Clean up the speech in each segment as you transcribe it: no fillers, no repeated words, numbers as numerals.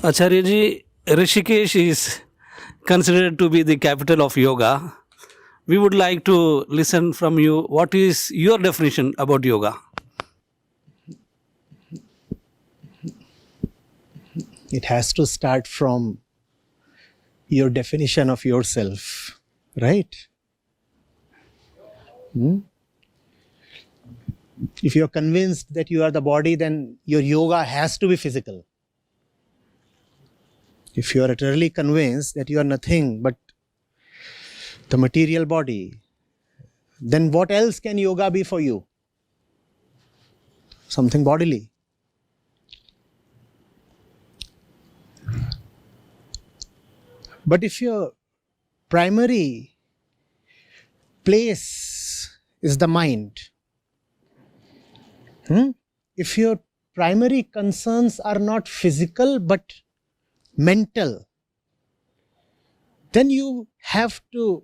Acharya ji, Rishikesh is considered to be the capital of yoga. We would like to listen from you. What is your definition about yoga? It has to start from your definition of yourself, right? If you're convinced that you are the body, then your yoga has to be physical. If you are utterly convinced that you are nothing but the material body, then what else can yoga be for you? Something bodily. But if your primary place is the mind, if your primary concerns are not physical but mental, then you have to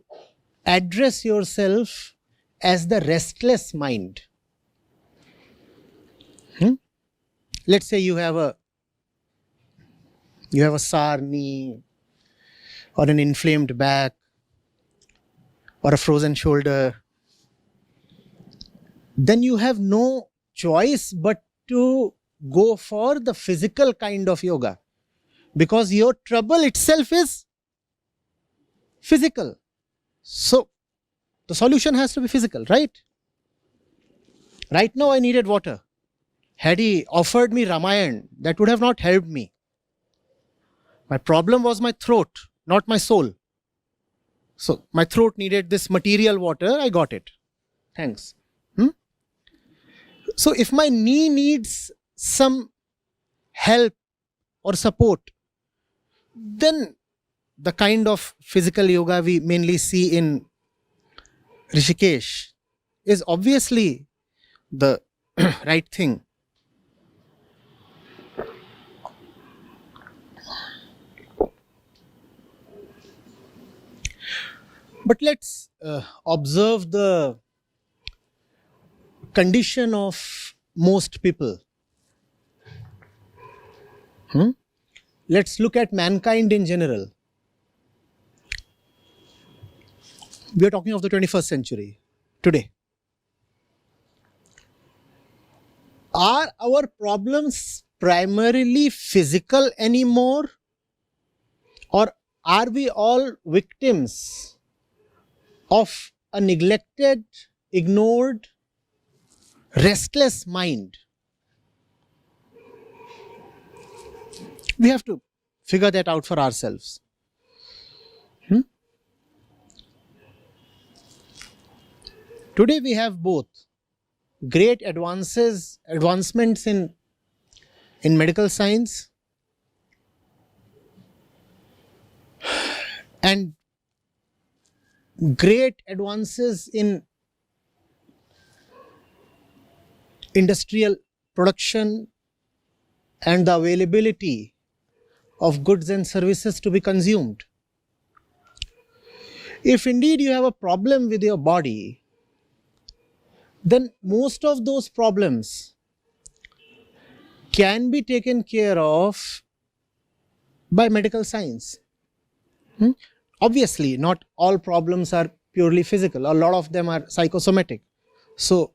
address yourself as the restless mind. Let's say you have a sour knee, or an inflamed back, or a frozen shoulder. Then you have no choice but to go for the physical kind of yoga, because your trouble itself is physical. So the solution has to be physical, right? Right now I needed water. Had he offered me Ramayana, that would have not helped me. My problem was my throat, not my soul. So my throat needed this material water, I got it. Thanks. So if my knee needs some help or support, then the kind of physical yoga we mainly see in Rishikesh is obviously the right thing. But let's observe the condition of most people. Let's look at mankind in general. We are talking of the 21st century, today. Are our problems primarily physical anymore? Or are we all victims of a neglected, ignored, restless mind? We have to figure that out for ourselves. Today we have both great advancements in medical science, and great advances in industrial production and the availability of goods and services to be consumed. If indeed you have a problem with your body, then most of those problems can be taken care of by medical science. Obviously, not all problems are purely physical. A lot of them are psychosomatic. So,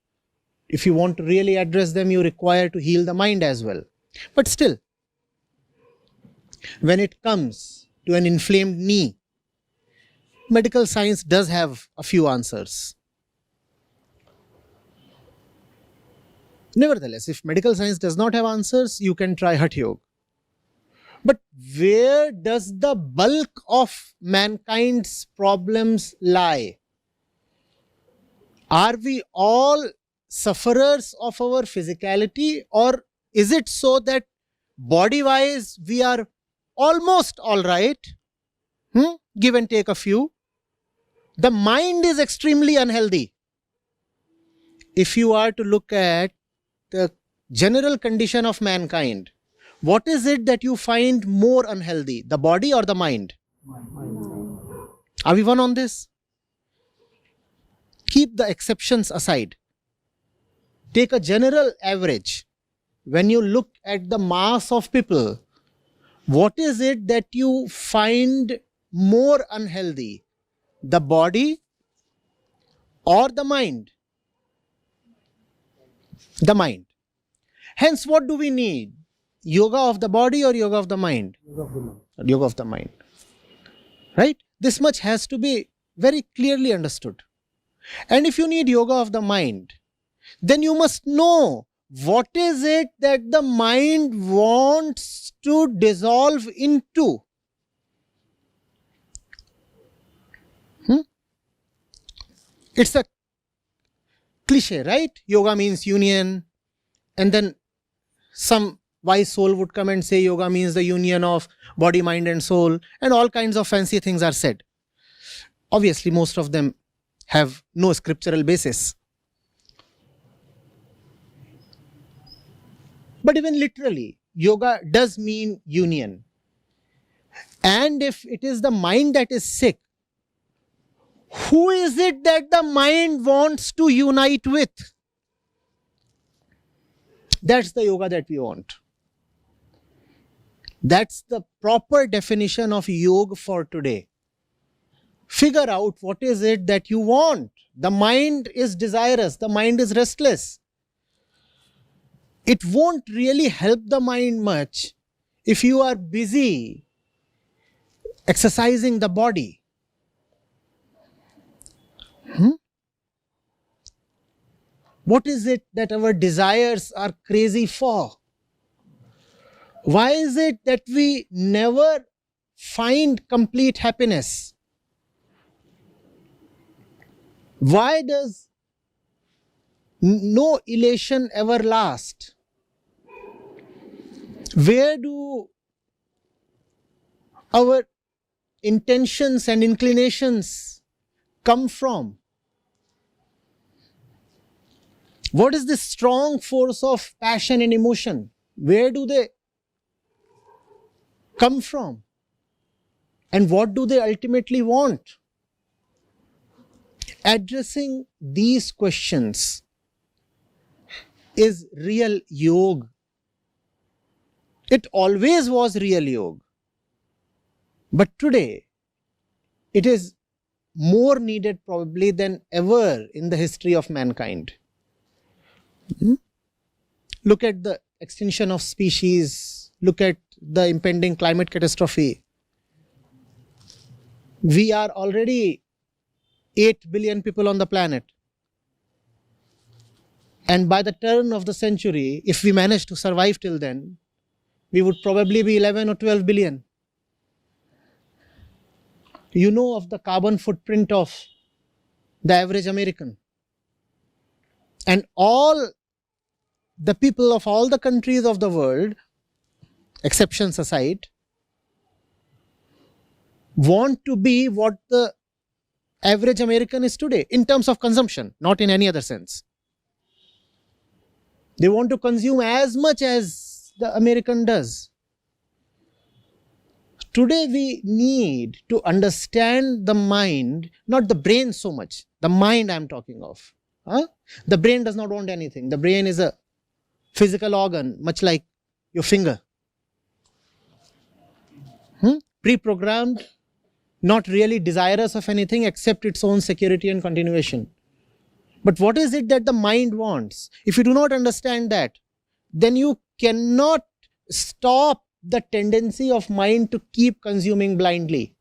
if you want to really address them, you require to heal the mind as well. But still, when it comes to an inflamed knee, medical science does have a few answers. Nevertheless, if medical science does not have answers, you can try Hatha Yoga. But where does the bulk of mankind's problems lie? Are we all sufferers of our physicality, or is it so that body-wise we are almost all right? Give and take a few. The mind is extremely unhealthy. If you are to look at the general condition of mankind, what is it that you find more unhealthy, the body or the mind? Are we one on this? Keep the exceptions aside. Take a general average. When you look at the mass of people, What is it that you find more unhealthy? The body or the mind? The mind. Hence, what do we need? Yoga of the body or yoga of the mind? Yoga of the mind. Yoga of the mind. Right? This much has to be very clearly understood. And if you need yoga of the mind, then you must know what is it that the mind wants to dissolve into. It's a cliche, right? Yoga means union. And then some wise soul would come and say yoga means the union of body, mind and soul. And all kinds of fancy things are said. Obviously, most of them have no scriptural basis. But even literally, yoga does mean union. And if it is the mind that is sick, who is it that the mind wants to unite with? That's the yoga that we want. That's the proper definition of yoga for today. Figure out what is it that you want. The mind is desirous. The mind is restless. It won't really help the mind much if you are busy exercising the body. What is it that our desires are crazy for? Why is it that we never find complete happiness? Why does no elation ever last? Where do our intentions and inclinations come from? What is this strong force of passion and emotion? Where do they come from? And what do they ultimately want? Addressing these questions is real yoga. It always was real yoga. But today, it is more needed probably than ever in the history of mankind. Look at the extinction of species. Look at the impending climate catastrophe. We are already 8 billion people on the planet. And by the turn of the century, if we manage to survive till then, we would probably be 11 or 12 billion. You know of the carbon footprint of the average American. And all the people of all the countries of the world, exceptions aside, want to be what the average American is today in terms of consumption, not in any other sense. They want to consume as much as the American does. Today we need to understand the mind, not the brain so much. The mind I am talking of. The brain does not want anything. The brain is a physical organ, much like your finger. Pre-programmed, not really desirous of anything except its own security and continuation. But what is it that the mind wants? If you do not understand that, then you cannot stop the tendency of mind to keep consuming blindly.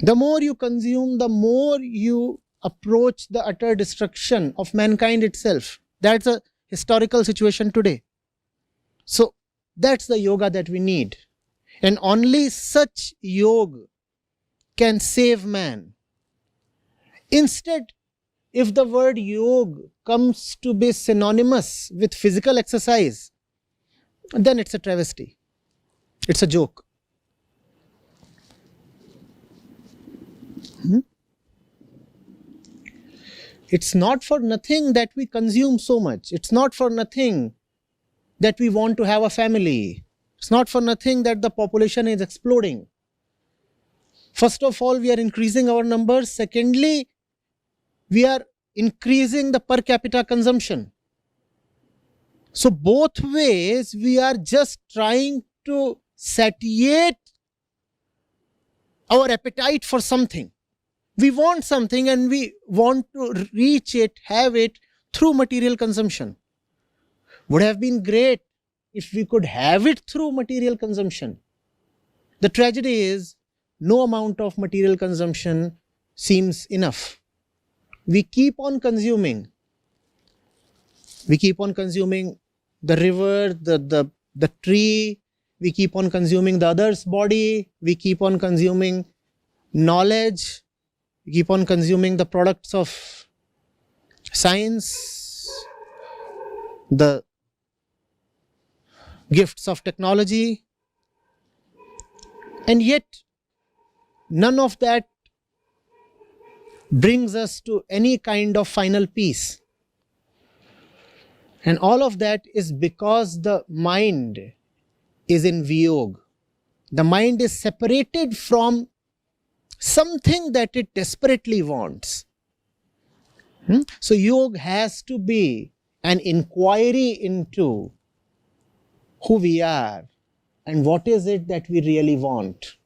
The more you consume, the more you approach the utter destruction of mankind itself. That's a historical situation today. So that's the yoga that we need. And only such yoga can save man. Instead, if the word yoga comes to be synonymous with physical exercise, then it's a travesty. It's a joke. It's not for nothing that we consume so much. It's not for nothing that we want to have a family. It's not for nothing that the population is exploding. First of all, we are increasing our numbers. Secondly, we are increasing the per capita consumption. So both ways, we are just trying to satiate our appetite for something. We want something and we want to reach it, have it through material consumption. Would have been great if we could have it through material consumption. The tragedy is no amount of material consumption seems enough. We keep on consuming. We keep on consuming the river, the tree. We keep on consuming the other's body. We keep on consuming knowledge. We keep on consuming the products of science, the gifts of technology. And yet, none of that brings us to any kind of final peace. And all of that is because the mind is in Vyog. The mind is separated from something that it desperately wants. So Yog has to be an inquiry into who we are and what is it that we really want.